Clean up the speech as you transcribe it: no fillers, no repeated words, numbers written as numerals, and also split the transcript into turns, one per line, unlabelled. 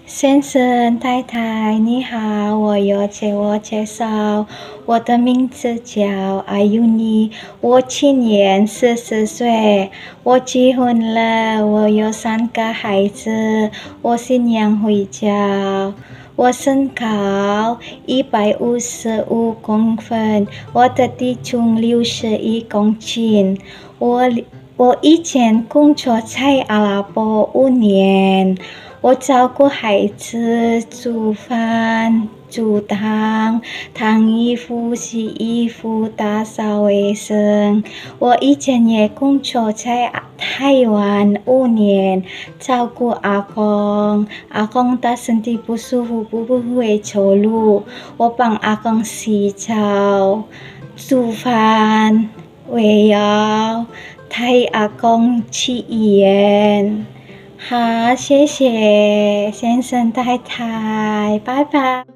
先生太太你好，我要自我介绍，我的名字叫阿尤尼，我今年40岁，我结婚了，我有3个孩子，我信仰回教，我身高155公分，我的体重61公斤，我以前工作在阿拉伯5年，我照顾孩子、煮饭、煮汤、烫衣服、洗衣服、打扫卫生。我以前也工作在台湾5年，照顾阿公。阿公他身体不舒服，不会走路，我帮阿公洗澡、煮饭、喂药，带阿公去医院。好，谢谢先生太太，拜拜。